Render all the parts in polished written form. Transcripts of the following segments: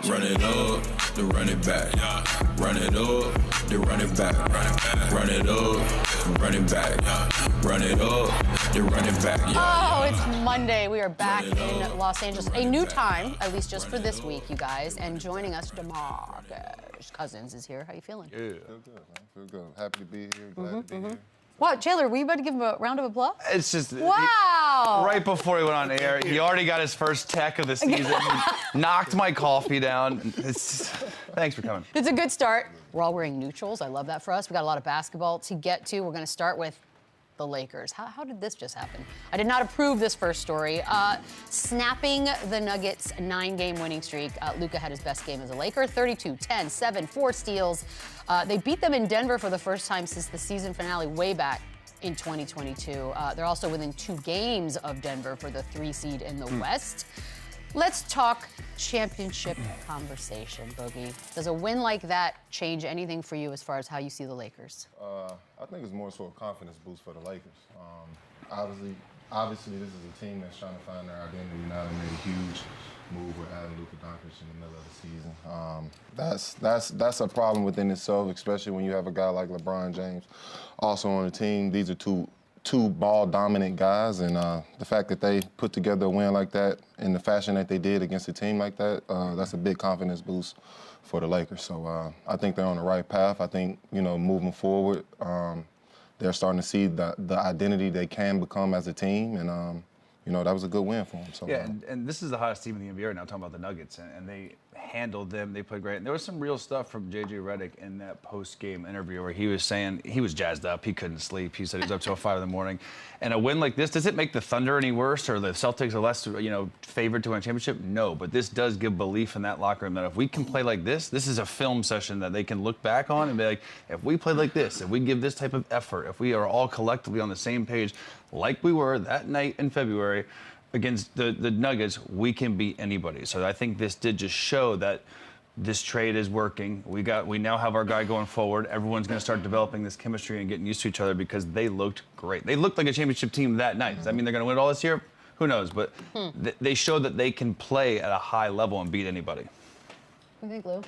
Run it up, then run it back. Run it up, then run it back. Run it up, run it back. Run it up, then run it back. Oh, it's Monday. We are back in Los Angeles. A new time, at least just for this week, you guys. And joining us, Boogie Cousins is here. How you feeling? Yeah. Feel good, man. Feel good. Happy to be here. Glad to be here. Wow, Chandler, were you about to give him a round of applause? It's just... Wow! Right before he went on air, he already got his first tech of the season. He knocked my coffee down. Thanks for coming. It's a good start. We're all wearing neutrals. I love that for us. We got a lot of basketball to get to. We're going to start with the Lakers. How did this just happen? I did not approve this first story. Snapping the Nuggets' 9-game winning streak. Luka had his best game as a Laker. 32, 10, 7, 4 steals. They beat them in Denver for the first time since the season finale way back in 2022. They're also within 2 games of Denver for the 3 seed in the West. Let's talk championship conversation, Boogie. Does a win like that change anything for you as far as how you see the Lakers? I think it's more so a confidence boost for the Lakers. Obviously, this is a team that's trying to find their identity now. They made a huge move with adding Luka Doncic in the middle of the season. That's a problem within itself, especially when you have a guy like LeBron James also on the team. These are two ball-dominant guys, and the fact that they put together a win like that in the fashion that they did against a team like that, that's a big confidence boost for the Lakers. So I think they're on the right path. I think, moving forward, they're starting to see the identity they can become as a team, and that was a good win for them. So, yeah, and this is the hottest team in the NBA right now, talking about the Nuggets, and they handled them. They played great. And there was some real stuff from J.J. Redick in that post-game interview where he was saying he was jazzed up. He couldn't sleep. He said he was up till 5 in the morning. And a win like this, does it make the Thunder any worse or the Celtics are less, favored to win a championship? No, but this does give belief in that locker room that if we can play like this is a film session that they can look back on and be like, if we play like this, if we give this type of effort, if we are all collectively on the same page like we were that night in February against the Nuggets, we can beat anybody. So I think this did just show that this trade is working. We now have our guy going forward. Everyone's going to start developing this chemistry and getting used to each other because they looked great. They looked like a championship team that night. Does that mean they're going to win it all this year? Who knows? But they showed that they can play at a high level and beat anybody. What do you think, Lou?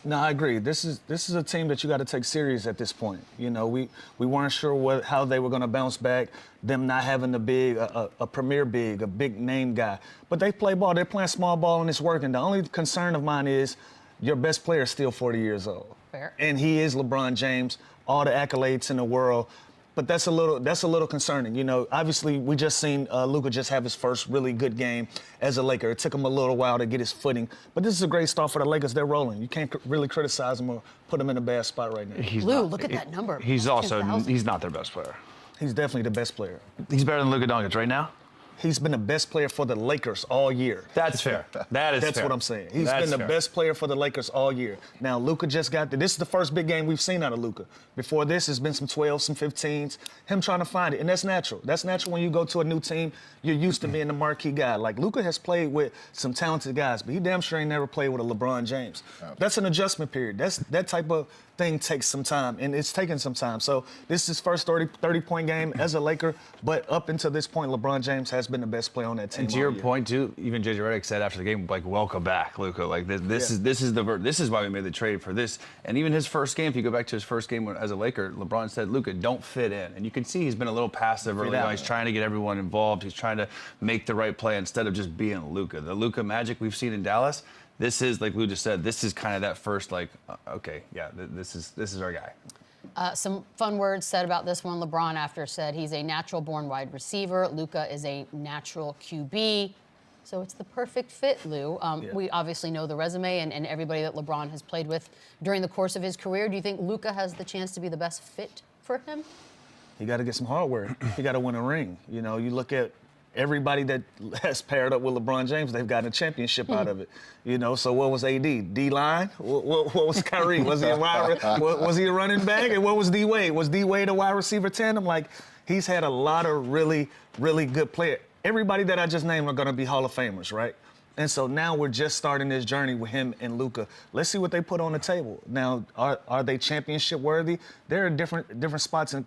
No, I agree. This is a team that you got to take serious at this point. We weren't sure how they were going to bounce back. Them not having a premier big, a big name guy, but they play ball. They're playing small ball and it's working. The only concern of mine is your best player is still 40 years old. Fair. And he is LeBron James, all the accolades in the world. But that's a little concerning. Obviously we just seen Luka just have his first really good game as a Laker. It took him a little while to get his footing. But this is a great start for the Lakers. They're rolling. You can't really criticize them or put them in a bad spot right now. Lou, look at that number. He's not their best player. He's definitely the best player. He's better than Luka Doncic right now? He's been the best player for the Lakers all year. That's fair. That's what I'm saying. He's been the best player for the Lakers all year. Now, Luka just this is the first big game we've seen out of Luka. Before this, it's been some 12s, some 15s, him trying to find it, and that's natural. That's natural when you go to a new team. You're used to being the marquee guy. Like, Luka has played with some talented guys, but he damn sure ain't never played with a LeBron James. That's an adjustment period. That type of thing takes some time, and it's taken some time. So this is his first 30-point game as a Laker, but up until this point, LeBron James has been the best player on that team. And to your point too, even J.J. Redick said after the game, like, welcome back, Luka. Like this is why we made the trade for this. And even his first game, if you go back to his first game as a Laker, LeBron said, Luka, don't fit in. And you can see he's been a little passive early on. He's trying to get everyone involved. He's trying to make the right play instead of just being Luka. The Luka magic we've seen in Dallas, this is, like Lou just said, this is kind of that first, like, okay, yeah, this is our guy. Some fun words said about this one. LeBron after said he's a natural-born wide receiver. Luka is a natural QB. So it's the perfect fit, Lou. We obviously know the resume and everybody that LeBron has played with during the course of his career. Do you think Luka has the chance to be the best fit for him? He got to get some hardware. He got to win a ring. You look at everybody that has paired up with LeBron James, they've gotten a championship out of it. So what was AD? D-line? What was Kyrie? Was he a running back? And what was D-Wade? Was D-Wade a wide receiver tandem? Like, he's had a lot of really, really good players. Everybody that I just named are going to be Hall of Famers, right? And so now we're just starting this journey with him and Luka. Let's see what they put on the table. Now, are they championship worthy? There are different spots in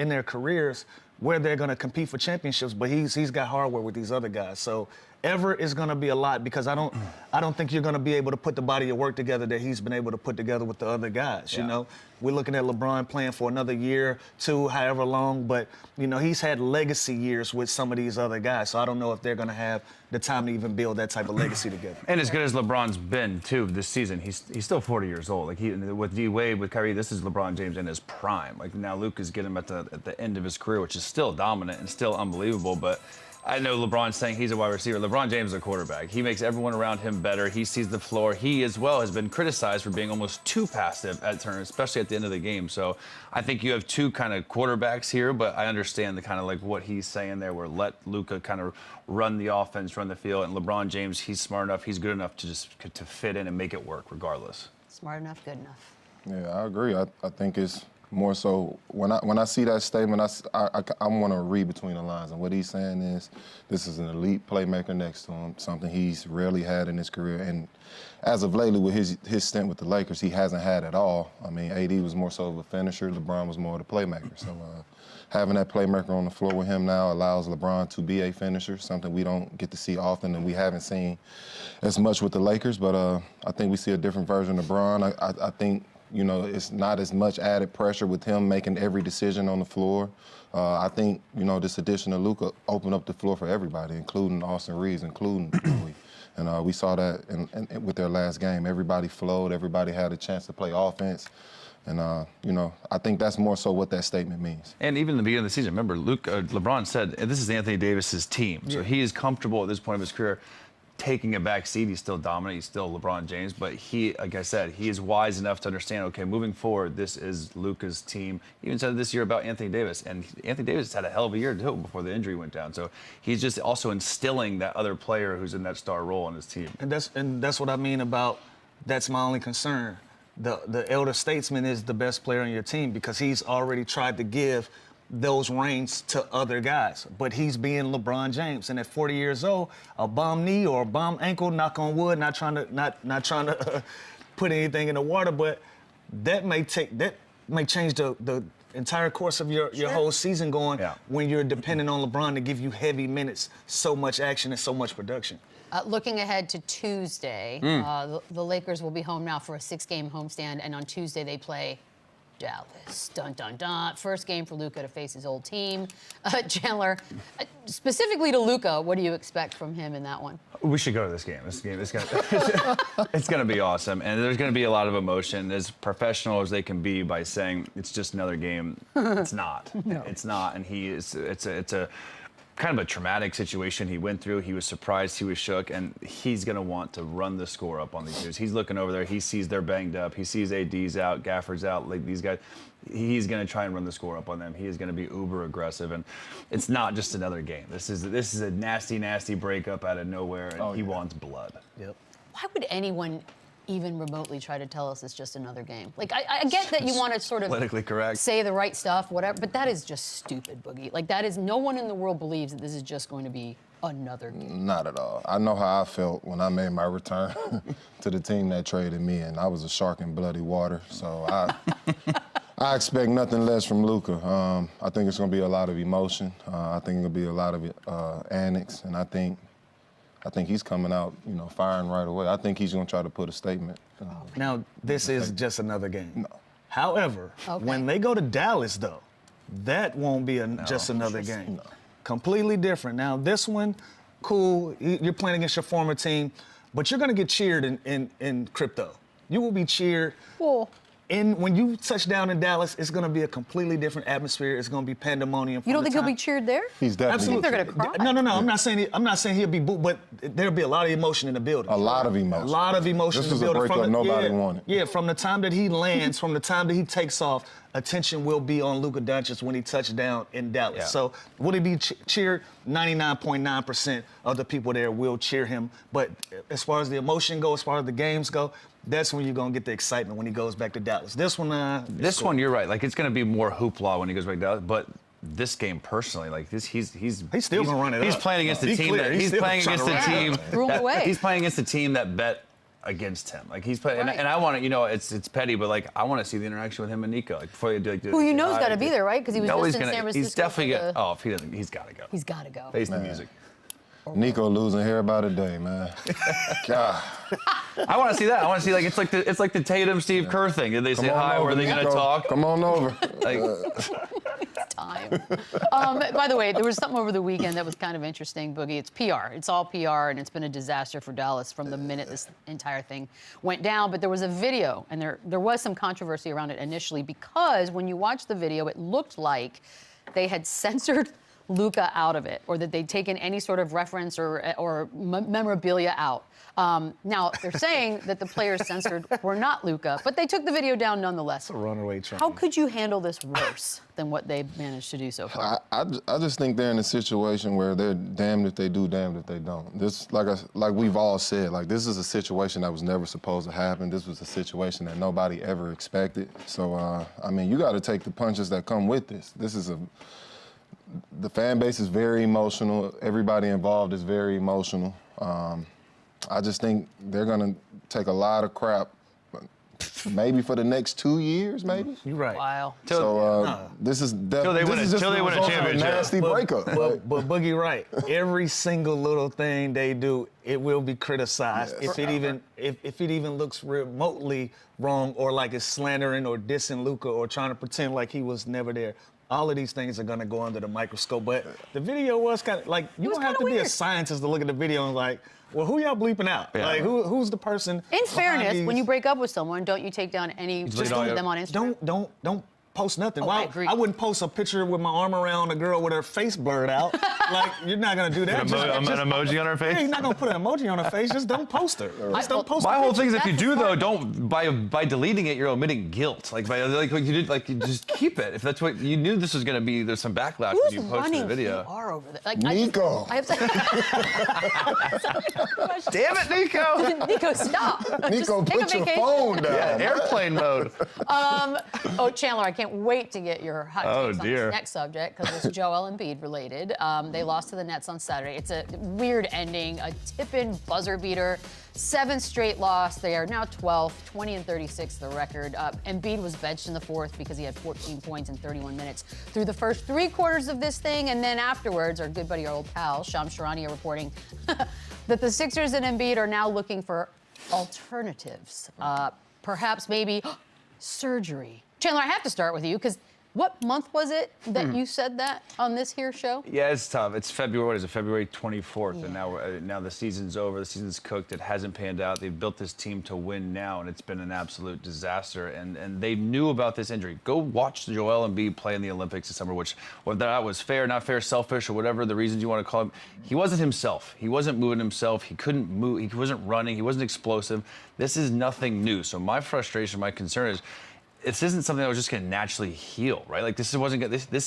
their careers where they're going to compete for championships, but he's got hardware with these other guys. So ever is going to be a lot because I don't think you're going to be able to put the body of work together that he's been able to put together with the other guys. You know, we're looking at LeBron playing for another year, 2, however long, but you know he's had legacy years with some of these other guys, so I don't know if they're going to have the time to even build that type of legacy together. And as good as LeBron's been too this season, he's still 40 years old. Like with D Wade, with Kyrie, this is LeBron James in his prime. Like now Luka's getting him at the end of his career, which is still dominant and still unbelievable, but. I know LeBron's saying he's a wide receiver. LeBron James is a quarterback. He makes everyone around him better. He sees the floor. He, as well, has been criticized for being almost too passive at turns, especially at the end of the game. So I think you have two kind of quarterbacks here, but I understand the kind of like what he's saying there, where let Luka kind of run the offense, run the field, and LeBron James, he's smart enough, he's good enough to just to fit in and make it work regardless. Smart enough, good enough. Yeah, I agree. I think it's more so when I see that statement, I want to read between the lines. And what he's saying is this is an elite playmaker next to him, something he's rarely had in his career. And as of lately, with his stint with the Lakers, he hasn't had at all. I mean, AD was more so of a finisher. LeBron was more of the playmaker. So having that playmaker on the floor with him now allows LeBron to be a finisher, something we don't get to see often and we haven't seen as much with the Lakers. But I think we see a different version of LeBron. I think, you know, it's not as much added pressure with him making every decision on the floor. I think, you know, this addition of Luka opened up the floor for everybody, including Austin Reeves, including Bowie. And we saw that with their last game. Everybody flowed. Everybody had a chance to play offense. And, you know, I think that's more so what that statement means. And even in the beginning of the season, remember, LeBron said, this is Anthony Davis's team. Yeah. So he is comfortable at this point of his career taking a back seat. He's still dominant. He's still LeBron James. But he, like I said, he is wise enough to understand, okay, moving forward, this is Luka's team. He even said this year about Anthony Davis. And Anthony Davis had a hell of a year, too, before the injury went down. So he's just also instilling that other player who's in that star role on his team. And that's what I mean about that's my only concern. The elder statesman is the best player on your team because he's already tried to give those reins to other guys. But he's being LeBron James. And at 40 years old, a bum knee or a bum ankle, knock on wood, not trying to put anything in the water, but that may change the entire course of your whole season going when you're dependent on LeBron to give you heavy minutes, so much action and so much production. Looking ahead to Tuesday, the Lakers will be home now for a 6-game homestand, and on Tuesday they play Dallas. Dun, dun, dun. First game for Luka to face his old team. Chandler, specifically to Luka, what do you expect from him in that one? We should go to this game. This game is it's going to be awesome, and there's going to be a lot of emotion. As professional as they can be by saying it's just another game, it's not. No. It's not, and it's a kind of a traumatic situation he went through. He was surprised, he was shook, and he's going to want to run the score up on these dudes. He's looking over there, he sees they're banged up, he sees AD's out, Gafford's out, like these guys. He's going to try and run the score up on them. He is going to be uber aggressive, and it's not just another game. This is a nasty, nasty breakup out of nowhere, and he wants blood. Yep. Why would anyone even remotely try to tell us it's just another game? Like, I get that you want to sort of politically correct, say the right stuff, whatever, but that is just stupid, Boogie. Like, that is, no one in the world believes that this is just going to be another game. Not at all. I know how I felt when I made my return to the team that traded me, and I was a shark in bloody water, so I expect nothing less from Luka. I think it's going to be a lot of emotion. I think it'll be a lot of annex, and I think he's coming out, you know, firing right away. I think he's going to try to put a statement. Now, this is just another game. No. However, when they go to Dallas, though, that won't be just another game. No. Completely different. Now, this one, cool, you're playing against your former team, but you're going to get cheered in crypto. You will be cheered. Well, when you touch down in Dallas, it's going to be a completely different atmosphere. It's going to be pandemonium. You don't think he'll be cheered there? He's definitely. Absolutely. They're going to cry. No. I'm not saying he'll be booed, but there'll be a lot of emotion in the building. A lot of emotion. A lot of emotion in the building. This is a breakup nobody wanted. Yeah, from the time that he lands, from the time that he takes off, attention will be on Luka Doncic when he touches down in Dallas. Yeah. So will he be cheered? 99.9% of the people there will cheer him. But as far as the emotion goes, as far as the games go, that's when you're going to get the excitement when he goes back to Dallas. This one, you're right. Like, it's going to be more hoopla when he goes back to Dallas, but this game personally, like this, he's still going to run it. He's playing against the team he's playing against the team that bet against him. Like, he's playing, and I want to, you know, it's petty, but like I want to see the interaction with him and Nico. Like, before you do, like, who you know's got to be there, right? Because he was just in San Francisco. He's definitely if he doesn't, he's got to go. He's got to go. Face the music. Nico losing hair by the day, man. God. I want to see that. I want to see like it's like the Tatum Steve Kerr thing. Did they say hi? Were they going to talk? Come on over. Like, time. By the way, there was something over the weekend that was kind of interesting, Boogie. It's PR. It's all PR, and it's been a disaster for Dallas from the minute this entire thing went down. But there was a video, and there was some controversy around it initially because when you watch the video, it looked like they had censored Luka out of it, or that they'd taken any sort of reference or memorabilia out. Now, they're saying that the players censored were not Luka, but they took the video down nonetheless. It's a runaway train. How could you handle this worse than what they managed to do so far? I just think they're in a situation where they're damned if they do, damned if they don't. This, like we've all said, like this is a situation that was never supposed to happen. This was a situation that nobody ever expected. So, I mean, you got to take the punches that come with this. The fan base is very emotional. Everybody involved is very emotional. I just think they're gonna take a lot of crap, maybe for the next 2 years, maybe. You're right. Wow. So this is till they win a championship. Nasty breakup. But Boogie, right? Every single little thing they do, it will be criticized if it even looks remotely wrong or like it's slandering or dissing Luka or trying to pretend like he was never there. All of these things are gonna go under the microscope. But the video was kind of like, you don't have to be a scientist to look at the video and like, well, who y'all bleeping out? Yeah. Like, who's the person? In fairness, when you break up with someone, don't you take down any, just leave them on Instagram? Don't post nothing. Oh, Why? I agree. I wouldn't post a picture with my arm around a girl with her face blurred out. Like, you're not gonna do that. An emoji on her face? Yeah, you're not gonna put an emoji on her face. Just don't post her. Just don't post. My whole thing is if you do though, don't by deleting it, you're omitting guilt. Like you just keep it. If that's what you knew this was gonna be, there's some backlash when you posted the video. PR over there? Like, Nico. I have to. Damn it, Nico! Nico, stop. Nico, just take put a your vacation. phone down. Yeah, airplane mode. Oh, Chandler, I can't wait to get your hot takes on dear. this next subject because it's Joel Embiid related. They lost to the Nets on Saturday. It's a weird ending, a tip-in buzzer beater. 7th straight loss. They are now 12th, 20-36 the record. Embiid was benched in the fourth because he had 14 points in 31 minutes through the first 3 quarters of this thing, and then afterwards, our good buddy, our old pal, Shams Charania reporting that the Sixers and Embiid are now looking for alternatives. Perhaps maybe surgery. Chandler, I have to start with you because what month was it that you said that on this here show? Yeah, it's tough. It's February. What is it? February 24th, and now the season's over. The season's cooked. It hasn't panned out. They've built this team to win now, and it's been an absolute disaster. And they knew about this injury. Go watch Joel Embiid play in the Olympics this summer, which whether that was fair, not fair, selfish, or whatever the reasons you want to call him, he wasn't himself. He wasn't moving himself. He couldn't move. He wasn't running. He wasn't explosive. This is nothing new. So my frustration, my concern is, this isn't something that was just going to naturally heal, right? Like this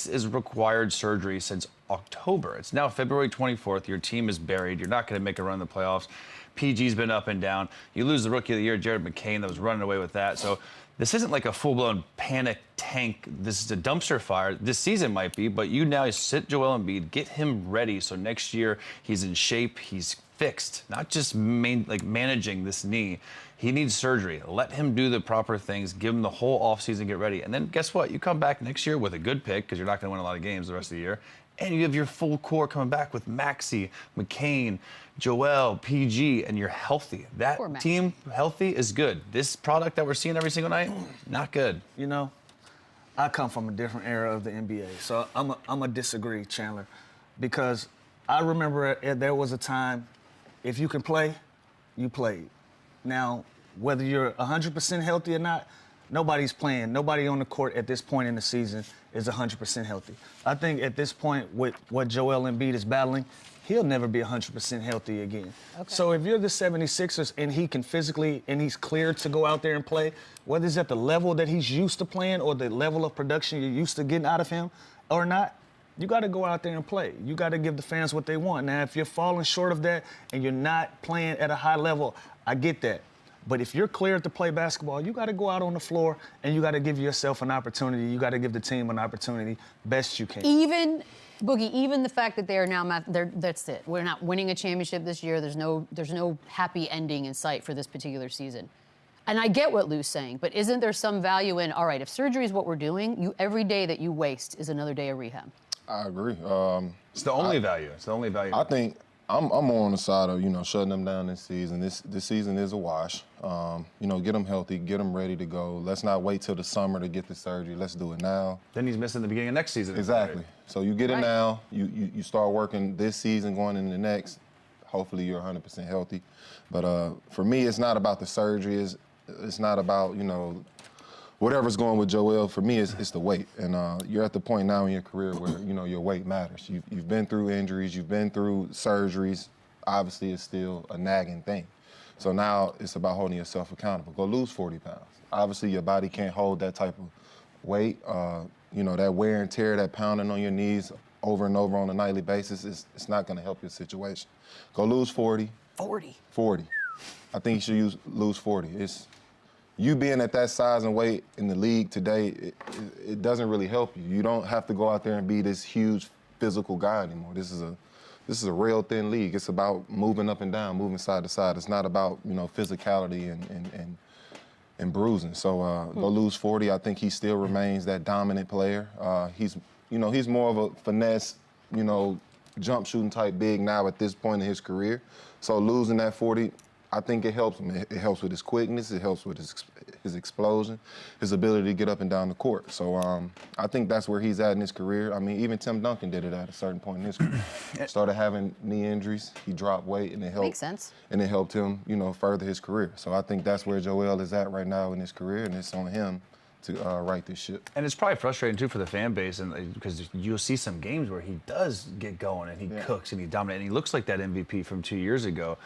is required surgery since October. It's now February 24th. Your team is buried. You're not going to make a run in the playoffs. PG's been up and down. You lose the rookie of the year, Jared McCain, that was running away with that. So this isn't like a full-blown panic tank. This is a dumpster fire. This season might be, but you now sit Joel Embiid, get him ready so next year he's in shape, he's fixed, not just managing this knee. He needs surgery. Let him do the proper things. Give him the whole offseason, get ready. And then guess what? You come back next year with a good pick because you're not going to win a lot of games the rest of the year. And you have your full core coming back with Maxey, McCain, Joel, PG, and you're healthy. That team healthy is good. This product that we're seeing every single night, not good. You know, I come from a different era of the NBA, so I'm a disagree, Chandler, because I remember there was a time, if you can play, you played. Now, whether you're 100% healthy or not, nobody's playing. Nobody on the court at this point in the season is 100% healthy. I think at this point, with what Joel Embiid is battling, he'll never be 100% healthy again. Okay. So if you're the 76ers and he can physically, and he's cleared to go out there and play, whether it's at the level that he's used to playing or the level of production you're used to getting out of him or not, you got to go out there and play. You got to give the fans what they want. Now, if you're falling short of that and you're not playing at a high level, I get that. But if you're cleared to play basketball, you got to go out on the floor and you got to give yourself an opportunity. You got to give the team an opportunity best you can. Even, Boogie, even the fact that they are now, that's it. We're not winning a championship this year. There's no happy ending in sight for this particular season. And I get what Lou's saying, but isn't there some value in, all right, if surgery is what we're doing, every day that you waste is another day of rehab? I agree. It's the only value. It's the only value. I think I'm more on the side of, shutting them down this season. This season is a wash. Get them healthy, get them ready to go. Let's not wait till the summer to get the surgery. Let's do it now. Then he's missing the beginning of next season. Exactly. So you get it now. You start working this season, going into the next. Hopefully you're 100% healthy. But for me, it's not about the surgery. It's not about, whatever's going with Joel. For me, it's the weight. And you're at the point now in your career where, your weight matters. You've been through injuries. You've been through surgeries. Obviously, it's still a nagging thing. So now it's about holding yourself accountable. Go lose 40 pounds. Obviously, your body can't hold that type of weight. That wear and tear, that pounding on your knees over and over on a nightly basis, it's not going to help your situation. Go lose 40. 40. 40. I think you should lose 40. It's you being at that size and weight in the league today, it doesn't really help you. You don't have to go out there and be this huge physical guy anymore. This is a real thin league. It's about moving up and down, moving side to side. It's not about, physicality and bruising. So go lose 40. I think he still remains that dominant player. He's more of a finesse, jump shooting type big now at this point in his career. So losing that 40, I think it helps him. It helps with his quickness. It helps with his explosion, his ability to get up and down the court. So I think that's where he's at in his career. I mean, even Tim Duncan did it at a certain point in his career. Started having knee injuries. He dropped weight, and it helped. Makes sense. And it helped him, further his career. So I think that's where Joel is at right now in his career, and it's on him to right this ship. And it's probably frustrating too for the fan base, and because you'll see some games where he does get going and he cooks and he dominates and he looks like that MVP from 2 years ago.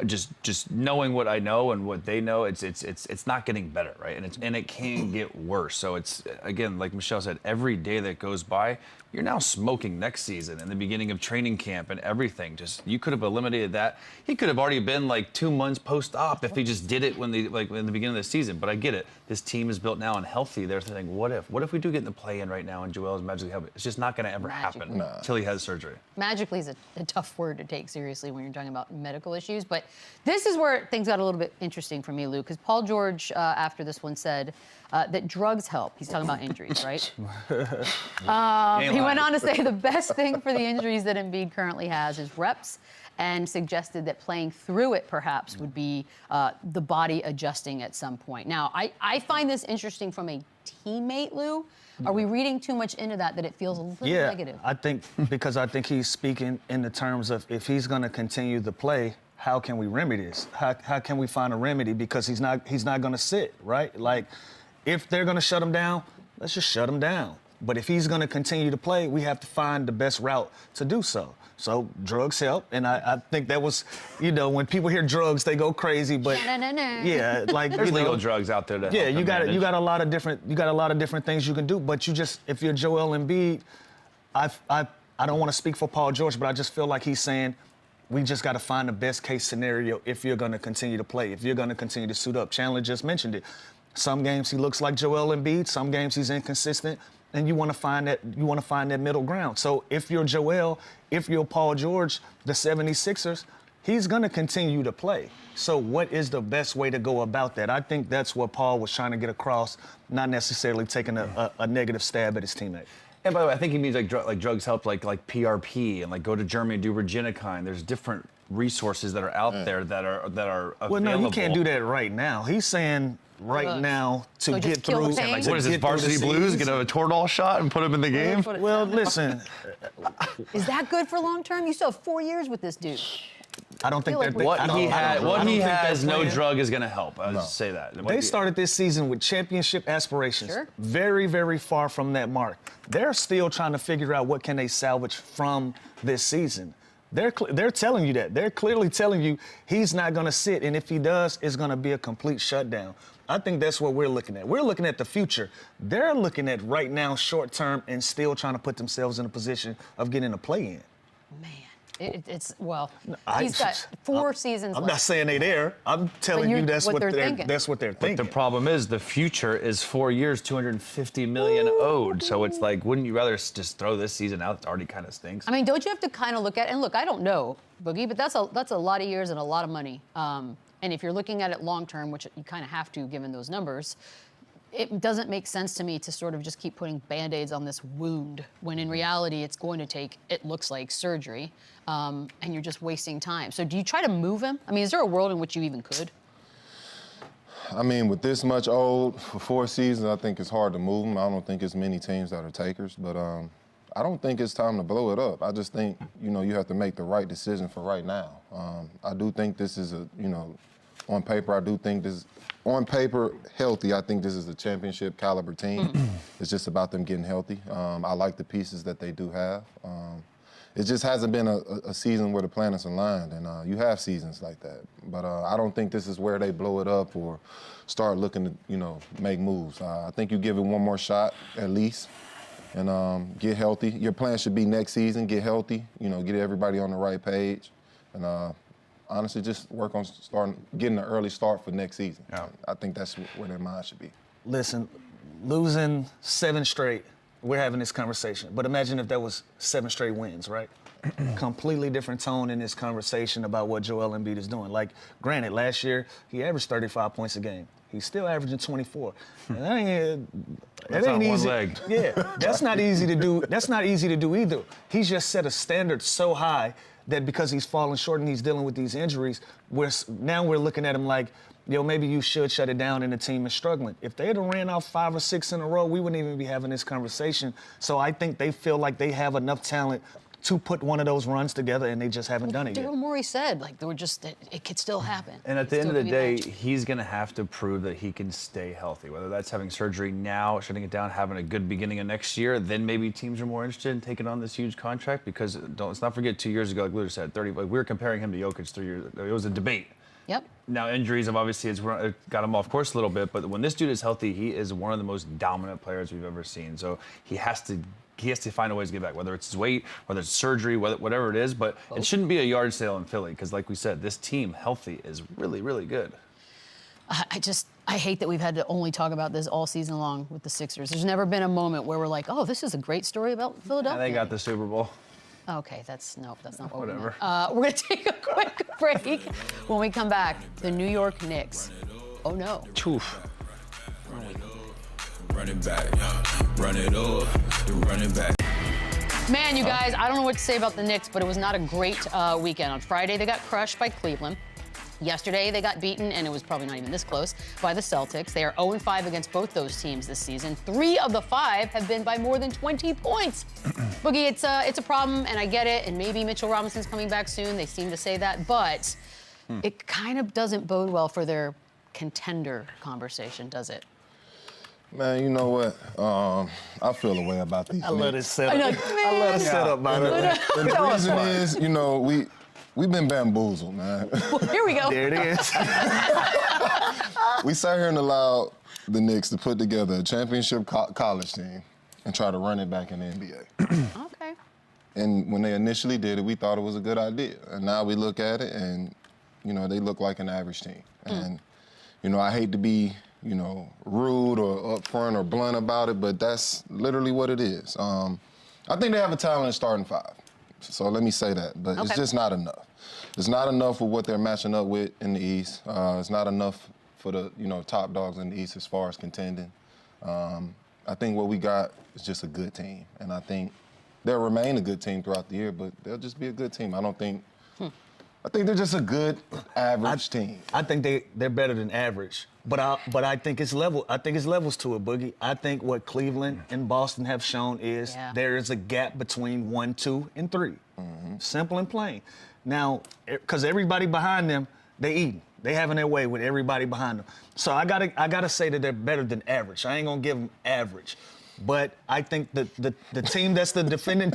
Just knowing what I know and what they know, it's not getting better, right? And it can get worse. So it's, again, like Michelle said, every day that goes by, you're now smoking next season and the beginning of training camp and everything. You could have eliminated that. He could have already been like 2 months post-op if he just did it in the beginning of the season. But I get it. This team is built now and healthy. They're thinking, what if we do get in the play-in right now and Joel is magically healthy? It's just not going to ever happen until he has surgery. Magically is a tough word to take seriously when you're talking about medical issues. But this is where things got a little bit interesting for me, Lou, because Paul George, after this one, said that drugs help. He's talking about injuries, right? He went on to say the best thing for the injuries that Embiid currently has is reps, and suggested that playing through it perhaps would be the body adjusting at some point. Now, I find this interesting from a teammate, Lou. Are we reading too much into that it feels a little negative? I think because I think he's speaking in the terms of if he's going to continue to play, how can we remedy this? How can we find a remedy? Because he's not going to sit, right? Like, if they're going to shut him down, let's just shut him down. But if he's going to continue to play, we have to find the best route to do so. So drugs help, and I think that was, when people hear drugs, they go crazy. But yeah, like there's legal drugs out there. You got a lot of different things you can do. But if you're Joel Embiid, I don't want to speak for Paul George, but I just feel like he's saying we just got to find the best case scenario if you're going to continue to play, if you're going to continue to suit up. Chandler just mentioned it. Some games he looks like Joel Embiid, some games he's inconsistent, and you want to find that middle ground. So if you're Joel, if you're Paul George, the 76ers, he's going to continue to play. So what is the best way to go about that? I think that's what Paul was trying to get across, not necessarily taking a negative stab at his teammate. And by the way, I think he means like drugs help, like PRP, and like go to Germany and do Regenikine. There's different resources that are out there that are available. Well, no, you can't do that right now. He's saying now to get through. Like, what is this, Varsity Blues? Get a Toradol shot and put him in the game? Well, listen. Is that good for long term? You still have 4 years with this dude. I don't think they're what he has. No drug is going to help. I'll just say that. They started this season with championship aspirations. Sure. Very, very far from that mark. They're still trying to figure out what can they salvage from this season. They're telling you that. They're clearly telling you he's not going to sit, and if he does, it's going to be a complete shutdown. I think that's what we're looking at. We're looking at the future. They're looking at right now, short term, and still trying to put themselves in a position of getting a play-in. Man. He's got 4 seasons left. I'm not saying they're there. I'm telling you that's what they're thinking. That's what they're thinking. But the problem is the future is 4 years, $250 million owed. So it's like, wouldn't you rather just throw this season out? It already kind of stinks. I mean, don't you have to kind of look at, and look, I don't know, Boogie, but that's a lot of years and a lot of money. And if you're looking at it long term, which you kind of have to given those numbers, it doesn't make sense to me to sort of just keep putting Band-Aids on this wound when in reality it's going to take, it looks like, surgery, and you're just wasting time. So do you try to move him? I mean, is there a world in which you even could? I mean, with this much old for 4 seasons, I think it's hard to move him. I don't think it's many teams that are takers, but I don't think it's time to blow it up. I just think, you know, you have to make the right decision for right now. I do think this is a, you know, on paper, I do think this, on paper, healthy, I think this is a championship caliber team. It's just about them getting healthy. I like the pieces that they do have. It just hasn't been a season where the planets aligned, and you have seasons like that. But I don't think this is where they blow it up or start looking to, you know, make moves. I think you give it one more shot at least, and get healthy. Your plan should be next season, get healthy, you know, get everybody on the right page, and honestly, just work on getting an early start for next season. Yeah. I think that's where their mind should be. Listen, losing 7 straight, we're having this conversation. But imagine if that was 7 straight wins, right? Completely different tone in this conversation about what Joel Embiid is doing. Like, granted, last year, he averaged 35 points a game. He's still averaging 24. And that ain't easy. One leg. Yeah, that's not easy to do. That's not easy to do either. He's just set a standard so high that because he's falling short and he's dealing with these injuries, now we're looking at him like, yo, maybe you should shut it down and the team is struggling. If they had ran out 5 or 6 in a row, we wouldn't even be having this conversation. So I think they feel like they have enough talent to put one of those runs together, and they just haven't done it yet. Daryl Morey said, like, they were just, it could still happen. And at the end of the day, he's going to have to prove that he can stay healthy, whether that's having surgery now, shutting it down, having a good beginning of next year, then maybe teams are more interested in taking on this huge contract, because let's not forget 2 years ago, like Luka said, like we were comparing him to Jokic 3 years ago. It was a debate. Yep. Now, injuries have obviously got him off course a little bit, but when this dude is healthy, he is one of the most dominant players we've ever seen. So he has to find a way to get back, whether it's his weight, whether it's surgery, whatever it is. But it shouldn't be a yard sale in Philly, because like we said, this team, healthy, is really, really good. I hate that we've had to only talk about this all season long with the Sixers. There's never been a moment where we're like, oh, this is a great story about Philadelphia. And they got the Super Bowl. Okay, that's not what Whatever. we're going to take a quick break. When we come back, the New York Knicks. Oh, no. Oof. Run it back, run it up, run it back. Man, you guys, I don't know what to say about the Knicks, but it was not a great weekend. On Friday, they got crushed by Cleveland. Yesterday, they got beaten, and it was probably not even this close, by the Celtics. They are 0-5 against both those teams this season. 3 of the 5 have been by more than 20 points. Boogie, it's a problem, and I get it, and maybe Mitchell Robinson's coming back soon. They seem to say that, but it kind of doesn't bode well for their contender conversation, does it? Man, you know what? I feel a way about these. I love this setup. I love the setup, by the way. And the reason is, you know, we've been bamboozled, man. Well, here we go. There it is. We sat here and allowed the Knicks to put together a championship college team and try to run it back in the NBA. Okay. And when they initially did it, we thought it was a good idea. And now we look at it and, you know, they look like an average team. And, you know, I hate to be, you know, rude or upfront or blunt about it, but that's literally what it is. I think they have a talented starting 5. So let me say that, but it's just not enough. It's not enough with what they're matching up with in the East. It's not enough for the, you know, top dogs in the East as far as contending. I think what we got is just a good team, and I think they'll remain a good team throughout the year, but they'll just be a good team. I don't think. I think they're just a good average team. I think they're better than average, but I think it's level. I think it's levels to it, Boogie. I think what Cleveland and Boston have shown is there is a gap between 1, 2, and 3. Simple and plain. Now, because everybody behind them, they eating. They having their way with everybody behind them. So I gotta say that they're better than average. I ain't gonna give them average. But I think the team that's the defending,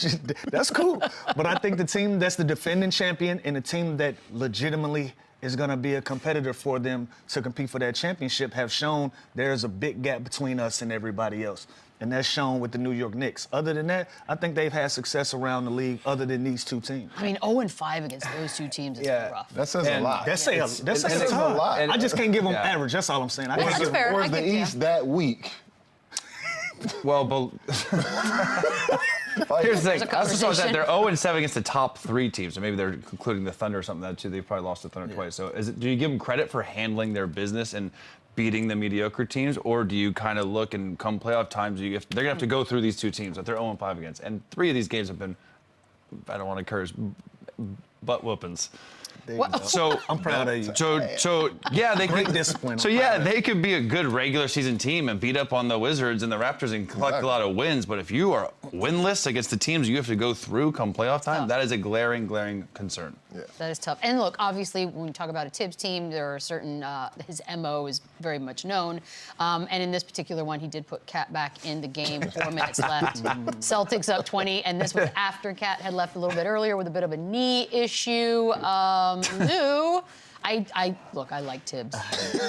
that's cool. But I think the team that's the defending champion and the team that legitimately is going to be a competitor for them to compete for that championship have shown there's a big gap between us and everybody else. And that's shown with the New York Knicks. Other than that, I think they've had success around the league other than these 2 teams. I mean, 0-5 against those 2 teams is rough. That says a lot. That says a lot. I just can't give them average. That's all I'm saying. I can't give fair. Where's the East that week? Well, but here's the thing. I also saw that they're 0-7 against the top 3 teams, so maybe they're including the Thunder or something like that too. They probably lost the Thunder twice. So do you give them credit for handling their business and beating the mediocre teams, or do you kind of look and come playoff times, they're going to have to go through these two teams that they're 0-5 against? And 3 of these games have been, I don't want to curse, butt whoopings. So I'm proud of you. So yeah, they Great could discipline. So yeah, they could be a good regular season team and beat up on the Wizards and the Raptors and collect a lot of wins. But if you are winless against the teams you have to go through come playoff time, that is a glaring concern. Yeah. That is tough. And look, obviously, when we talk about a Tibbs team, there are certain, his MO is very much known. And in this particular one, he did put Cat back in the game, 4 minutes left. Celtics up 20, and this was after Cat had left a little bit earlier with a bit of a knee issue. Lou, I like Tibbs.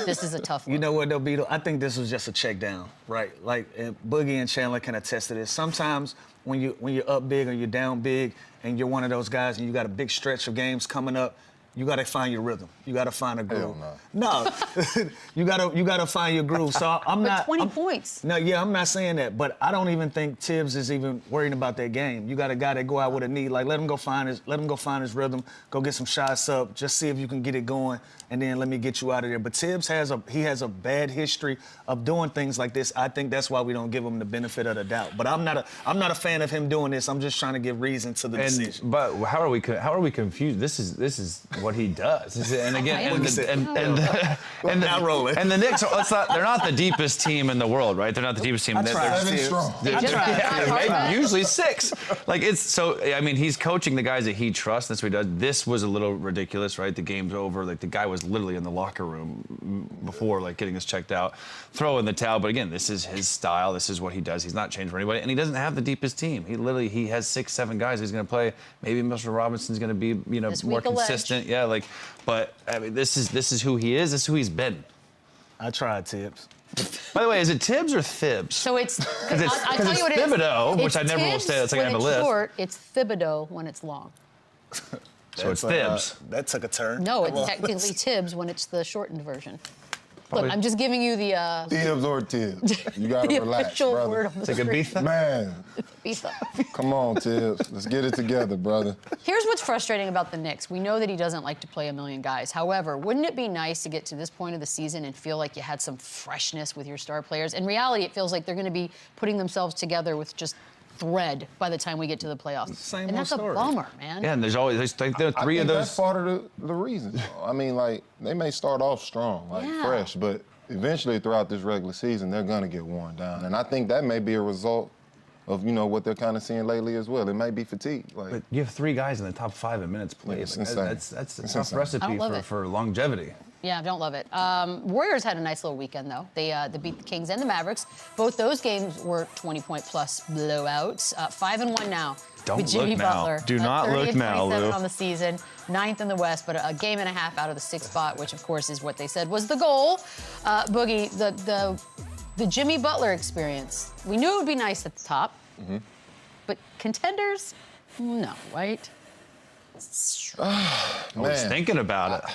This is a tough one. You know what, though, Beadle? I think this was just a check down, right? Like, Boogie and Chandler can attest to this. Sometimes when you're up big or you're down big and you're one of those guys and you got a big stretch of games coming up, you got to find your rhythm. You got to find a groove. No, you got to find your groove. So I'm not 20 points. No, yeah, I'm not saying that, but I don't even think Tibbs is even worrying about that game. You got a guy that go out with a knee, like let him go find his rhythm, go get some shots up, just see if you can get it going, and then let me get you out of there. But Tibbs has a bad history of doing things like this. I think that's why we don't give him the benefit of the doubt. But I'm not a fan of him doing this. I'm just trying to give reason to the decision. But how are we confused? This is what he does. And again, and the Knicks, they're not the deepest team in the world, right? They're not the deepest team. They're usually 6. Like it's so. I mean, he's coaching the guys that he trusts. That's what he does. This was a little ridiculous, right? The game's over. Like the guy was literally in the locker room before, like getting us checked out, throwing the towel. But again, this is his style. This is what he does. He's not changed for anybody, and he doesn't have the deepest team. He has 6, 7 guys he's going to play. Maybe Mr. Robinson's going to be more consistent. Yeah, like. But I mean, this is who he is. This is who he's been. I tried Tibbs. By the way, is it Tibbs or Thibs? So it's I'll tell you what it is. Thibodeau, which I never will say. That's like I have a list. Short, it's Thibodeau when it's long. So it's Thibs. That took a turn. No, it's technically Tibbs when it's the shortened version. Look, I'm just giving you the Tibbs or Tibbs. You gotta the relax, official brother. word on the It's like screen. Ibiza? Man, Ibiza. come on, Tibbs. Let's get it together, brother. Here's what's frustrating about the Knicks. We know that he doesn't like to play a million guys. However, wouldn't it be nice to get to this point of the season and feel like you had some freshness with your star players? In reality, it feels like they're going to be putting themselves together with just thread by the time we get to the playoffs. Same and that's story. A bummer, man. Yeah, and there are 3 of those. That's part of the reason. I mean, like, they may start off strong, like fresh, but eventually throughout this regular season, they're going to get worn down. And I think that may be a result of, what they're kind of seeing lately as well. It may be fatigue. Like, But you have 3 guys in the top 5 in minutes played. It's Like, insane. that's a It's tough insane. recipe for longevity. Yeah, I don't love it. Warriors had a nice little weekend, though. They beat the Kings and the Mavericks. Both those games were 20-point-plus blowouts. 5-1 now. Don't with Jimmy look now. Butler. Do not look now, 30 and 27 Lou. on the season, 9th in the West, but a game and a half out of the 6th spot, which, of course, is what they said was the goal. Boogie, the Jimmy Butler experience, we knew it would be nice at the top, but contenders, no, right? I was thinking about it.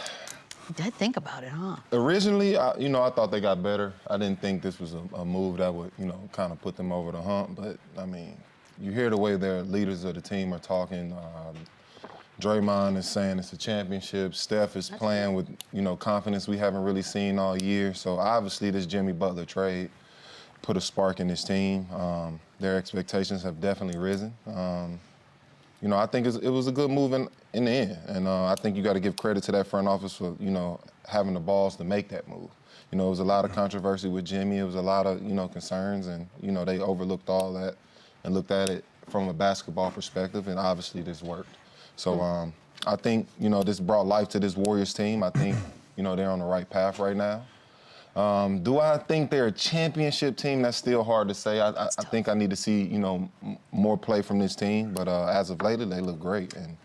You did think about it, huh? Originally, I thought they got better. I didn't think this was a move that would, kind of put them over the hump. But, I mean, you hear the way their leaders of the team are talking. Draymond is saying it's a championship. Steph is playing with, confidence we haven't really seen all year. So, obviously, this Jimmy Butler trade put a spark in this team. Their expectations have definitely risen. I think it was a good move in the end. And I think you got to give credit to that front office for, having the balls to make that move. It was a lot of controversy with Jimmy. It was a lot of, concerns. And, they overlooked all that and looked at it from a basketball perspective. And obviously this worked. So I think, this brought life to this Warriors team. I think, they're on the right path right now. Do I think they're a championship team? That's still hard to say. I think I need to see, more play from this team. But as of lately, they look great. And,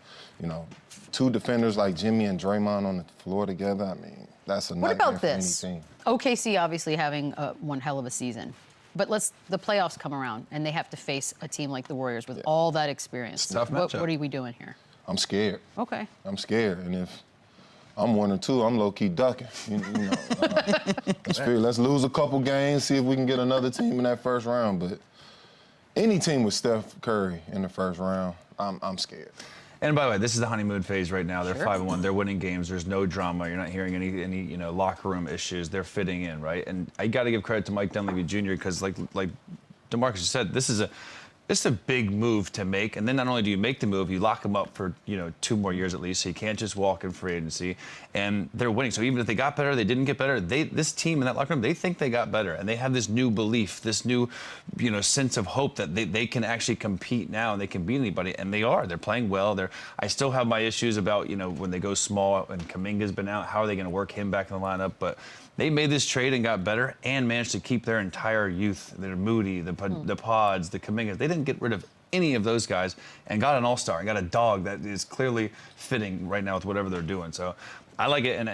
2 defenders like Jimmy and Draymond on the floor together, I mean, that's a What nightmare about for any this? team. OKC obviously having one hell of a season. But the playoffs come around, and they have to face a team like the Warriors with all that experience. It's a tough matchup. What are we doing here? I'm scared. Okay. I'm scared. And if I'm 1 or 2, I'm low-key ducking. Let's lose a couple games, see if we can get another team in that first round. But any team with Steph Curry in the first round, I'm scared. And by the way, this is the honeymoon phase right now. They're 5-1. They're winning games. There's no drama. You're not hearing any locker room issues. They're fitting in, right? And I got to give credit to Mike Dunleavy Jr. because, like DeMarcus said, this is a big move to make. And then not only do you make the move, you lock him up for 2 more years at least. So you can't just walk in free agency. And they're winning. So even if they got better, they didn't get better. This team in that locker room, they think they got better, and they have this new belief, this new sense of hope that they can actually compete now and they can beat anybody. And they are. They're playing well. I still have my issues about when they go small and Kuminga's been out. How are they going to work him back in the lineup? But they made this trade and got better and managed to keep their entire youth, their Moody, the Pods, the Kumingas. They didn't get rid of any of those guys and got an all-star and got a dog that is clearly fitting right now with whatever they're doing. So I like it. And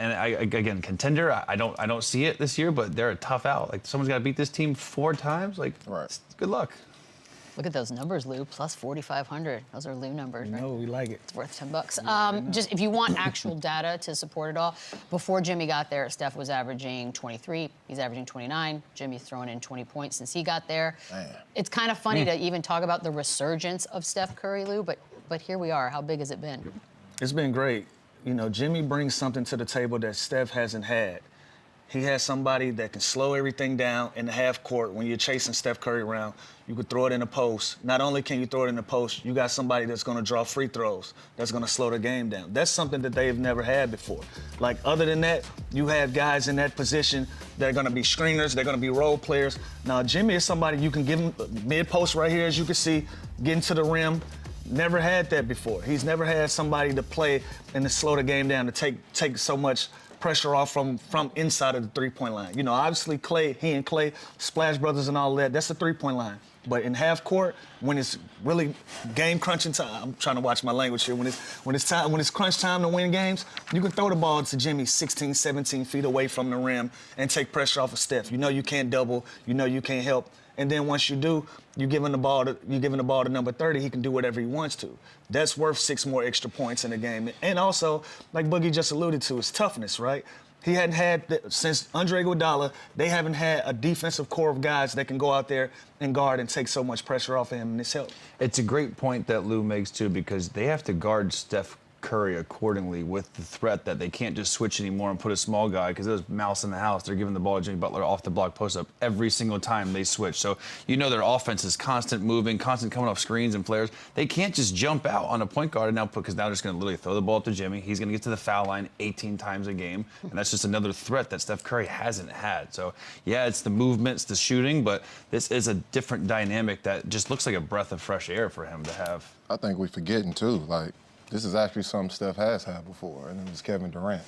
again, contender, I don't see it this year, but they're a tough out. Like, someone's got to beat this team 4 times. Like, good luck. Look at those numbers, Lou. Plus 4,500. Those are Lou numbers, right? No, we like it. It's worth $10. Just if you want actual data to support it all, before Jimmy got there, Steph was averaging 23. He's averaging 29. Jimmy's thrown in 20 points since he got there. Man. It's kind of funny to even talk about the resurgence of Steph Curry, Lou, but here we are. How big has it been? It's been great. Jimmy brings something to the table that Steph hasn't had. He has somebody that can slow everything down in the half court. When you're chasing Steph Curry around, you can throw it in the post. Not only can you throw it in the post, you got somebody that's going to draw free throws, that's going to slow the game down. That's something that they've never had before. Like, other than that, you have guys in that position that are going to be screeners, they're going to be role players. Now, Jimmy is somebody you can give him mid-post right here, as you can see, getting to the rim. Never had that before. He's never had somebody to play and to slow the game down, to take so much pressure off from inside of the three-point line. Obviously he and Clay, Splash Brothers and all that, that's the three-point line. But in half court, when it's really game crunching time, I'm trying to watch my language here, when it's crunch time to win games, you can throw the ball to Jimmy 16, 17 feet away from the rim and take pressure off of Steph. You can't double, you can't help. And then once you do, you're giving the ball to number 30, he can do whatever he wants to. That's worth 6 more extra points in the game. And also, like Boogie just alluded to, is toughness, right? He hadn't had, since Andre Iguodala, they haven't had a defensive core of guys that can go out there and guard and take so much pressure off of him, and it's helped. It's a great point that Lou makes, too, because they have to guard Steph Curry accordingly with the threat that they can't just switch anymore and put a small guy, because there's mouse in the house. They're giving the ball to Jimmy Butler off the block post-up every single time they switch. So their offense is constant moving, constant coming off screens and flares. They can't just jump out on a point guard and because now they're just going to literally throw the ball to Jimmy. He's going to get to the foul line 18 times a game, and that's just another threat that Steph Curry hasn't had. So, yeah, it's the movement, it's the shooting, but this is a different dynamic that just looks like a breath of fresh air for him to have. I think we're forgetting, too, this is actually something Steph has had before, and it was Kevin Durant.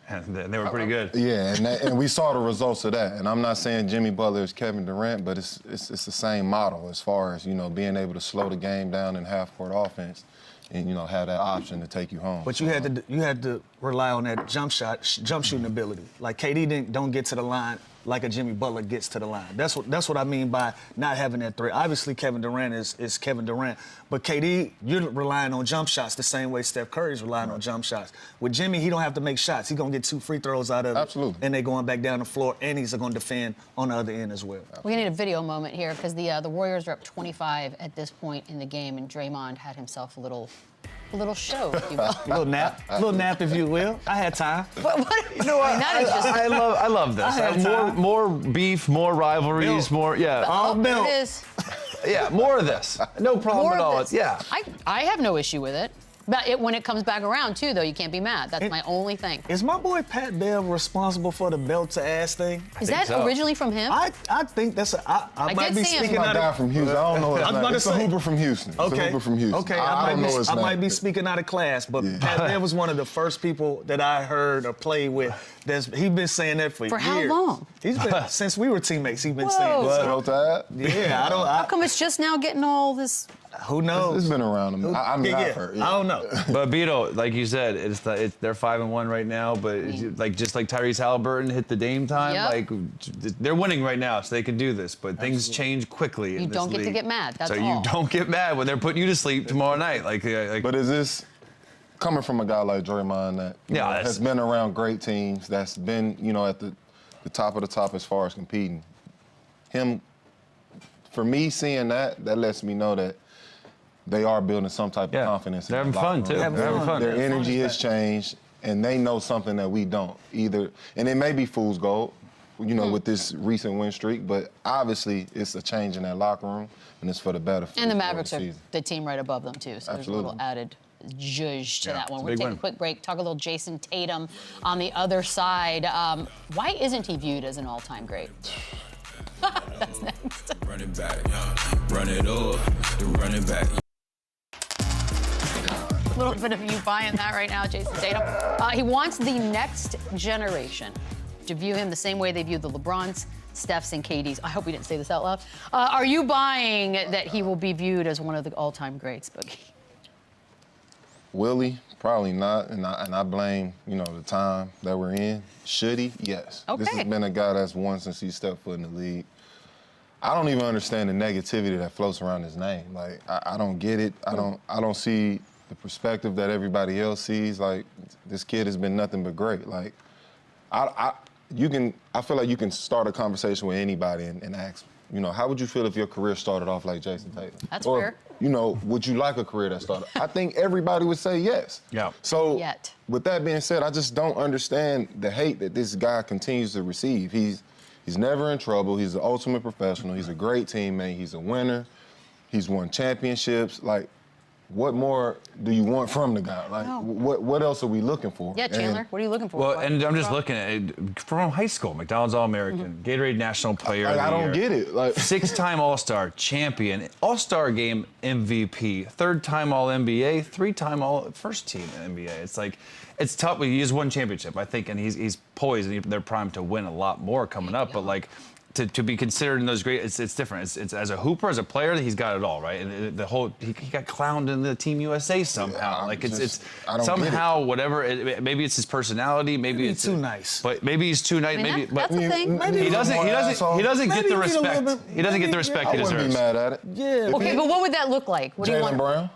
And they were pretty good. Yeah, and we saw the results of that. And I'm not saying Jimmy Butler is Kevin Durant, but it's the same model as far as, being able to slow the game down in half-court offense and, have that option to take you home. But you had to rely on that jump shooting ability. Like, KD don't get to the line like a Jimmy Butler gets to the line. That's what I mean by not having that threat. Obviously, Kevin Durant is Kevin Durant, but KD, you're relying on jump shots the same way Steph Curry's relying on jump shots. With Jimmy, he don't have to make shots. He's gonna get 2 free throws out of it. Absolutely. And they're going back down the floor, and he's gonna defend on the other end as well. We need a video moment here because the Warriors are up 25 at this point in the game, and Draymond had himself a little show, if you will. A little nap, if you will. I had time. What? I love this. More beef, more rivalries, more, yeah. All built. It is. Yeah, more of this. No problem at all. Yeah. I have no issue with it. But when it comes back around, too, though, you can't be mad. That's my only thing. Is my boy Pat Bev responsible for the belt to ass thing? Is that originally from him? I think that's I might be speaking out of from Houston. I don't know his name. It's a Hooper from Houston. Okay. Hooper from Houston. Okay, I might be speaking out of class, but Pat Bev was one of the first people that I heard or played with. He's been saying that for years. For how long? He's been since we were teammates. He's been saying that. Yeah, How come it's just now getting all this? Who knows? It's been around. I've heard. I don't know. But Beadle, like you said, they're 5-1 right now. But just like Tyrese Halliburton hit the Dame time, like they're winning right now, so they can do this. But things change quickly. You don't get to get mad. That's all. So you don't get mad when they're putting you to sleep tomorrow night. But is this coming from a guy like Draymond that has been around great teams, that's been at the top of the top as far as competing? For me, seeing that lets me know that they are building some type of confidence. They're having fun, too. Their energy has changed, and they know something that we don't either. And it may be fool's gold, you know, with this recent win streak, but obviously it's a change in that locker room, and it's for the better. And the Mavericks are the team right above them, too, so there's a little added zhuzh to that one. We'll take a quick break, talk a little Jayson Tatum on the other side. Why isn't he viewed as an all-time great? That's next. Run it back, run it up, run it back. A little bit of you buying that right now, Jayson Tatum. He wants the next generation to view him the same way they view the LeBrons, Stephs, and KDs. I hope we didn't say this out loud. Are you buying that he will be viewed as one of the all-time greats, Boogie? Will he? Probably not, and I blame, you know, the time that we're in. Should he? Yes. Okay. This has been a guy that's won since he stepped foot in the league. I don't even understand the negativity that floats around his name. Like, I don't get it. I don't see the perspective that everybody else sees. Like, this kid has been nothing but great. Like, I feel like you can start a conversation with anybody and ask, you know, how would you feel if your career started off like Jayson Tatum? That's or, fair. You know, would you like a career that started? I think everybody would say yes. Yeah. So, with that being said, I just don't understand the hate that this guy continues to receive. He's never in trouble. He's the ultimate professional. He's a great teammate. He's a winner. He's won championships. Like, what more do you want from the guy? Like, what else are we looking for? Yeah, Chandler, what are you looking for? Well, and I'm just looking at it from high school, McDonald's All-American, Gatorade National Player of the Year. I don't get it. Like, 6-time All-Star champion, All-Star Game MVP, 3rd-time All-NBA, 3-time All-First Team NBA. It's like, it's tough. He has won championship, I think, and he's poised, and they're primed to win a lot more coming up. But like, to be considered in those great, it's different. It's as a hooper, as a player, he's got it all, right? And the whole he got clowned in the Team USA somehow. Yeah, like it's somehow whatever. Maybe it's his personality. Maybe it's too nice. But maybe he's too nice. I mean, maybe that's a thing. Maybe he doesn't get the respect. He doesn't get the respect he I wouldn't deserves. be mad at it. Yeah. Okay, but what would that look like? What do you want? Jaylen Brown?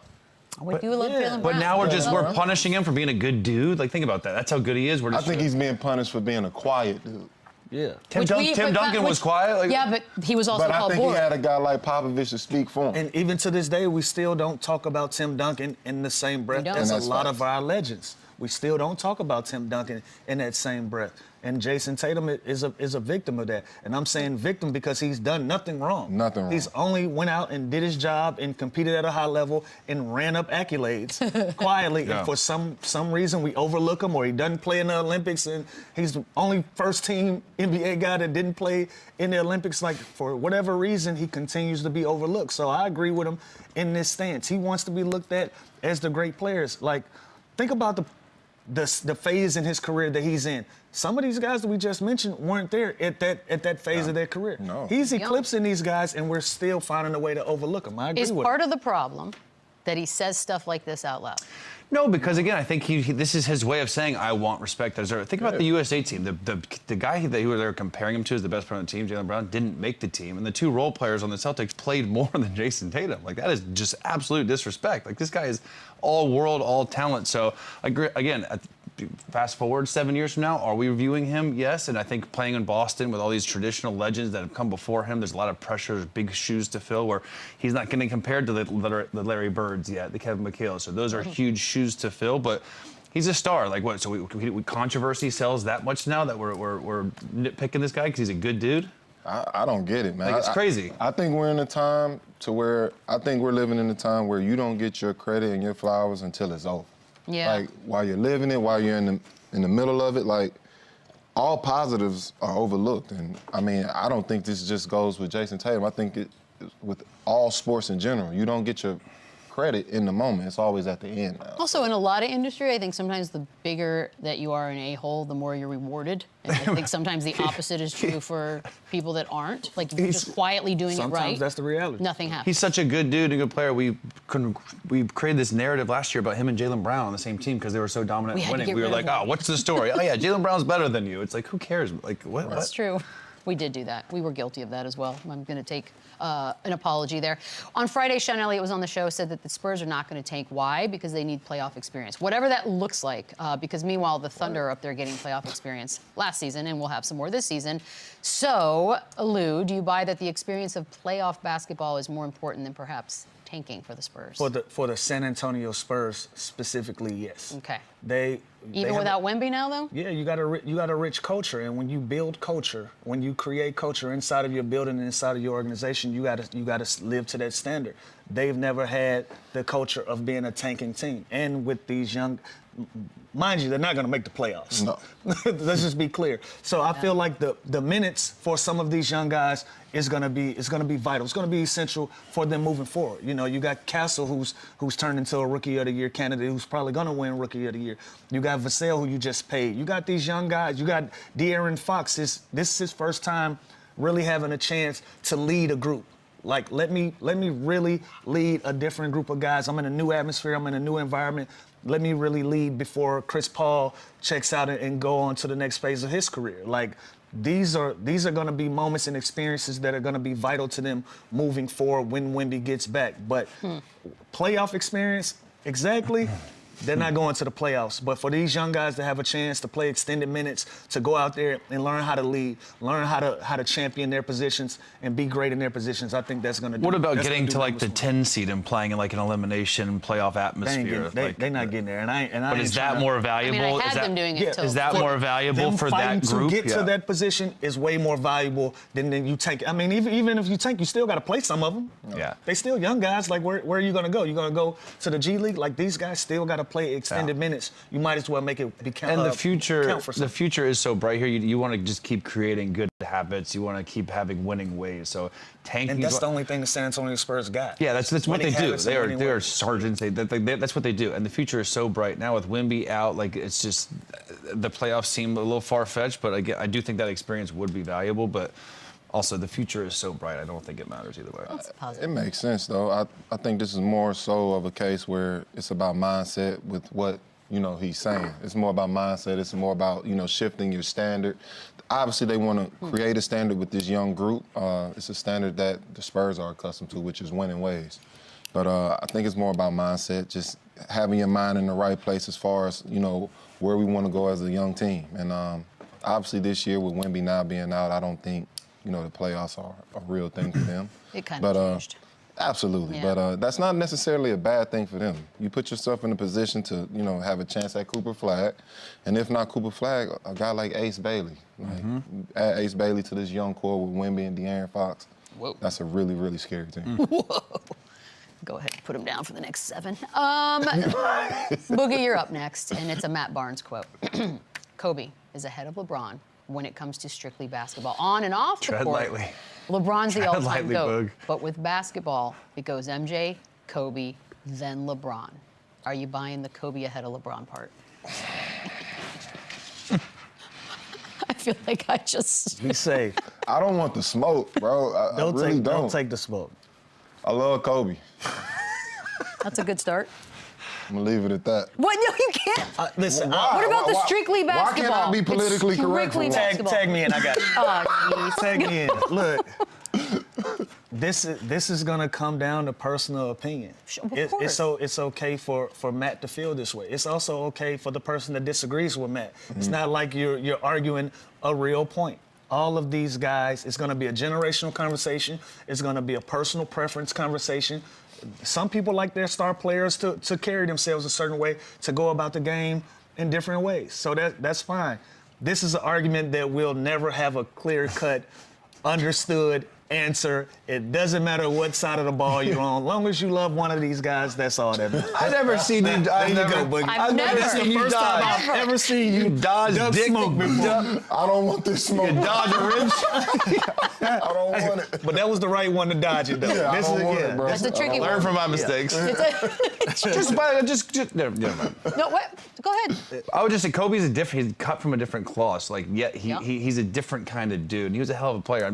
Would you love Jaylen Brown? But now we're punishing him for being a good dude. Like, think about that. That's how good he is. I think he's being punished for being a quiet dude. Yeah. Tim Duncan was quiet. Like, yeah, but he was also called bored. But I think he had a guy like Popovich to speak for him. And even to this day, we still don't talk about Tim Duncan in the same breath as a lot of our legends. We still don't talk about Tim Duncan in that same breath. And Jayson Tatum is a victim of that. And I'm saying victim because he's done nothing wrong. Nothing wrong. He's only went out and did his job and competed at a high level and ran up accolades quietly. Yeah. And for some reason, we overlook him, or he doesn't play in the Olympics, and he's the only first-team NBA guy that didn't play in the Olympics. Like, for whatever reason, he continues to be overlooked. So I agree with him in this stance. He wants to be looked at as the great players. Like, think about the phase in his career that he's in. Some of these guys that we just mentioned weren't there at that phase of their career. No. He's eclipsing these guys, and we're still finding a way to overlook them. I agree with him. Is part of the problem that he says stuff like this out loud? No, because again, I think this is his way of saying, I want respect. Think about the USA team. The guy that they were comparing him to as the best player on the team, Jaylen Brown, didn't make the team. And the 2 role players on the Celtics played more than Jayson Tatum. Like, that is just absolute disrespect. Like, this guy is all world, all talent. So, again, fast forward 7 years from now, are we reviewing him? Yes. And I think playing in Boston with all these traditional legends that have come before him, there's a lot of pressure, there's big shoes to fill, where he's not getting compared to the Larry Birds yet, the Kevin McHale. So those are huge shoes to fill, but he's a star. Like, what? So we controversy sells that much now that we're nitpicking this guy because he's a good dude? I don't get it, man. Like, it's crazy. I think we're in a time we're living in a time where you don't get your credit and your flowers until it's over. Yeah. Like, while you're living it, while you're in the middle of it, like, all positives are overlooked. And I mean, I don't think this just goes with Jayson Tatum. I think with all sports in general, you don't get your credit in the moment. It's always at the end now. Also, in a lot of industry, I think sometimes the bigger that you are an a-hole, the more you're rewarded. And I think sometimes the opposite is true for people that aren't. Like, if you're just quietly doing it right. Sometimes that's the reality. Nothing happens. He's such a good dude and a good player. We created this narrative last year about him and Jaylen Brown on the same team because they were so dominant and winning. We were like, oh, what's the story? Oh, yeah, Jaylen Brown's better than you. It's like, who cares? Like, what? That's true. We did do that. We were guilty of that as well. I'm going to take an apology there. On Friday, Sean Elliott was on the show, said that the Spurs are not going to tank. Why? Because they need playoff experience. Whatever that looks like, because meanwhile, the Thunder are up there getting playoff experience last season, and we'll have some more this season. So, Lou, do you buy that the experience of playoff basketball is more important than perhaps tanking for the Spurs? For the San Antonio Spurs specifically, yes. Okay. Even without Wemby now, though? Yeah, you got a rich culture, and when you build culture, when you create culture inside of your building and inside of your organization, you gotta live to that standard. They've never had the culture of being a tanking team, and with these young, mind you, they're not going to make the playoffs. No. Let's just be clear. So I feel like the minutes for some of these young guys is going to be vital. It's going to be essential for them moving forward. You know, you got Castle, who's turned into a Rookie of the Year candidate, who's probably going to win Rookie of the Year. You got Vassell, who you just paid. You got these young guys. You got De'Aaron Fox. This is his first time really having a chance to lead a group. Like, let me really lead a different group of guys. I'm in a new atmosphere. I'm in a new environment. Let me really lead before Chris Paul checks out and go on to the next phase of his career. Like, these are going to be moments and experiences that are going to be vital to them moving forward when Wemby gets back. But playoff experience, exactly. They're not going to the playoffs. But for these young guys to have a chance to play extended minutes, to go out there and learn how to lead, learn how to champion their positions and be great in their positions, I think that's going to do. What about getting to like the 10 seed and playing in like an elimination playoff atmosphere? They're not getting there. But is that more valuable? I mean, I had them doing it. Is that more valuable for that group? To get to that position is way more valuable than you tank. I mean, even if you tank, you still got to play some of them. Yeah. They still young guys. Like, where are you going to go? You going to go to the G League? Like, these guys still got to play extended minutes. You might as well make it become. And the future is so bright here. You want to just keep creating good habits. You want to keep having winning ways. So tanking. And that's the only thing the San Antonio Spurs got. Yeah, that's what they do. They are sergeants. That's what they do. And the future is so bright now with Wemby out. Like, it's just the playoffs seem a little far-fetched, but I do think that experience would be valuable. But also, the future is so bright, I don't think it matters either way. That's positive. It makes sense, though. I think this is more so of a case where it's about mindset with what, he's saying. It's more about mindset. It's more about, shifting your standard. Obviously, they want to create a standard with this young group. It's a standard that the Spurs are accustomed to, which is winning ways. But I think it's more about mindset, just having your mind in the right place as far as, where we want to go as a young team. And obviously, this year with Wemby now being out, I don't think the playoffs are a real thing for them. It kind of changed. Absolutely. Yeah. But that's not necessarily a bad thing for them. You put yourself in a position to, have a chance at Cooper Flag. And if not Cooper Flag, a guy like Ace Bailey. Add Ace Bailey to this young core with Wemby and De'Aaron Fox. Whoa. That's a really, really scary team. Whoa. Go ahead and put him down for the next 7. Boogie, you're up next, and it's a Matt Barnes quote. Kobe is ahead of LeBron when it comes to strictly basketball. On and off the Tread court, lightly. LeBron's the all-time lightly, GOAT. Boog. But with basketball, it goes MJ, Kobe, then LeBron. Are you buying the Kobe ahead of LeBron part? I feel like I just... Be safe. I don't want the smoke, bro. I really don't. Don't take the smoke. I love Kobe. That's a good start. I'm going to leave it at that. What? No, you can't. Listen, What about the strictly basketball? Why can't I be politically correct? Strictly basketball. tag me in, I got you. Oh, jeez. Tag me in. Look, this is gonna come down to personal opinion. Of course. It's okay for Matt to feel this way. It's also okay for the person that disagrees with Matt. It's not like you're arguing a real point. All of these guys, it's gonna be a generational conversation. It's gonna be a personal preference conversation. Some people like their star players to carry themselves a certain way, to go about the game in different ways. So that's fine. This is an argument that will never have a clear-cut, understood answer. It doesn't matter what side of the ball you're on. As long as you love one of these guys, that's all that matters. I've never seen you. I've never seen you dodge. I've ever seen you dodge dick smoke before. I don't want this smoke. You dodge a rib. I don't want it. But that was the right one to dodge it, though. Yeah, I don't want it, bro. That's a tricky one. Learn from my mistakes. Just never mind. No, what? Go ahead. I would just say Kobe's he's cut from a different cloth. Like, yet he's a different kind of dude. And he was a hell of a player.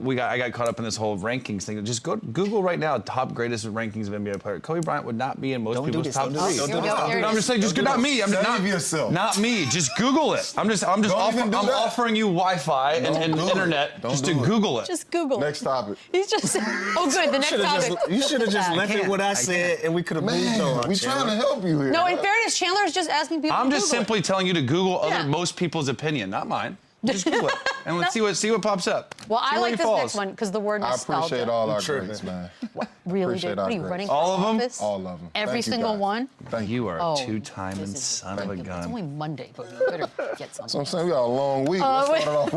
I got caught up in this whole rankings thing. Just go Google right now top greatest rankings of NBA player. Kobe Bryant would not be in most people's top 3. I'm just saying, not me. Not me. Just Google it. I'm offering you Wi-Fi and internet just to Google it. Just Google it. Next topic. He's just good. The next topic. You should have just left it what I said, and we could have moved on. We're trying to help you here. No, in fairness, Chandler is just asking people. I'm to just Google simply telling you to Google Yeah. most people's opinion, not mine. Just Google it, and let's see what pops up. Well, I like this falls. next one because the word nostalgia. I appreciate all our greats, man. Really? Appreciate What are you our running greats. for All of them? office? All of them. Every Thank you, single guys. one? Thank you. You are Oh, a two-timing this is- son of a It's gun. only Monday, but you better get something. So I'm saying we got a long week. Let's start it off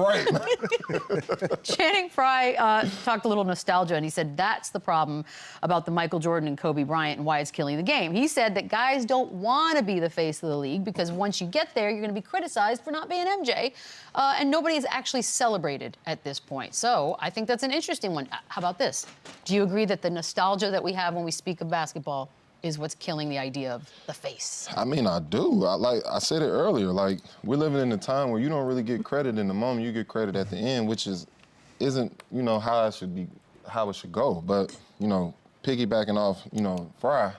right. Channing Frye talked a little nostalgia, and he said that's the problem about the Michael Jordan and Kobe Bryant and why it's killing the game. He said that guys don't want to be the face of the league because once you get there, you're going to be criticized for not being MJ, and nobody is actually celebrated at this point. So I think that's an interesting one. How about this? Do you agree that the nostalgia that we have when we speak of basketball is what's killing the idea of the face? I mean, I do. I said it earlier. Like, we're living in a time where you don't really get credit in the moment. You get credit at the end, which isn't how it should be, how it should go. But piggybacking off Frye,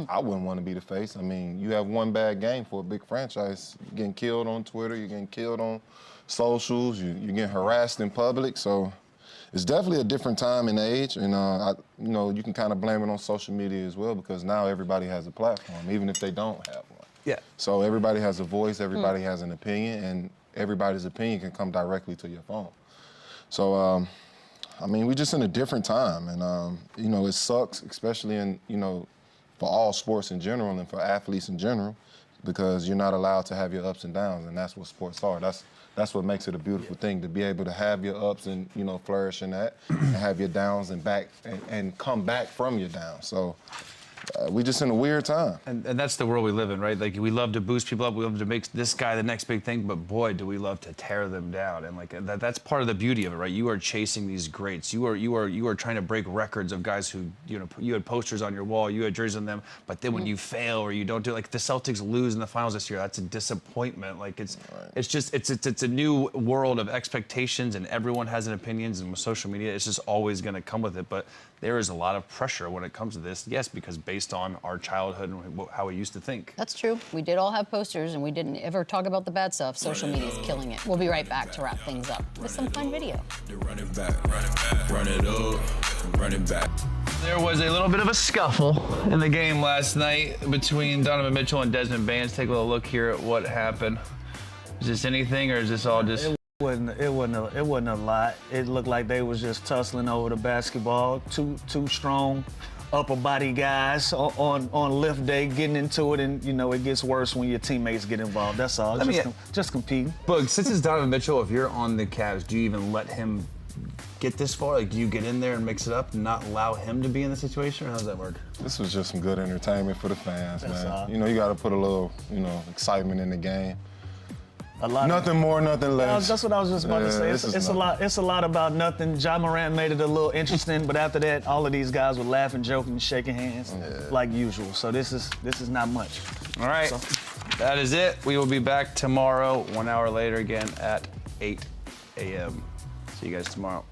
I wouldn't want to be the face. I mean, you have one bad game for a big franchise. You're getting killed on Twitter. You're getting killed on socials. You're getting harassed in public. So it's definitely a different time and age. And, you can kind of blame it on social media as well because now everybody has a platform, even if they don't have one. Yeah. So everybody has a voice. Everybody has an opinion. And everybody's opinion can come directly to your phone. So, I mean, we're just in a different time. And, it sucks, especially in, for all sports in general and for athletes in general, because you're not allowed to have your ups and downs, and that's what sports are. That's what makes it a beautiful thing, to be able to have your ups and flourish in that, and have your downs and come back from your downs. So we're just in a weird time. And that's the world we live in, right? Like, we love to boost people up. We love to make this guy the next big thing, but boy, do we love to tear them down. And that's part of the beauty of it, right? You are chasing these greats. You are trying to break records of guys who, you had posters on your wall, you had jerseys on them, but then when you fail or you don't do, like the Celtics lose in the finals this year, that's a disappointment. Like, it's a new world of expectations, and everyone has an opinions, and with social media, it's just always going to come with it. But there is a lot of pressure when it comes to this, yes, because based on our childhood and how we used to think. That's true. We did all have posters, and we didn't ever talk about the bad stuff. Social media is killing it. We'll be right back to wrap things up with some fun video. Run it back, run it up, run it back. There was a little bit of a scuffle in the game last night between Donovan Mitchell and Desmond Bain. Take a little look here at what happened. Is this anything, or is this all just... It wasn't a lot. It looked like they was just tussling over the basketball. Two strong upper body guys on lift day getting into it, and it gets worse when your teammates get involved. That's all. Just competing. But since it's Donovan Mitchell, if you're on the Cavs, do you even let him get this far? Like, do you get in there and mix it up and not allow him to be in the situation, or how does that work? This was just some good entertainment for the fans, That's man. all. You got to put a little, excitement in the game. Nothing more, nothing less. That's what I was just about to say. It's a lot about nothing. Ja Morant made it a little interesting, but after that, all of these guys were laughing, joking, shaking hands like usual. So this is not much. All right, that is it. We will be back tomorrow, 1 hour later again at 8 a.m. See you guys tomorrow.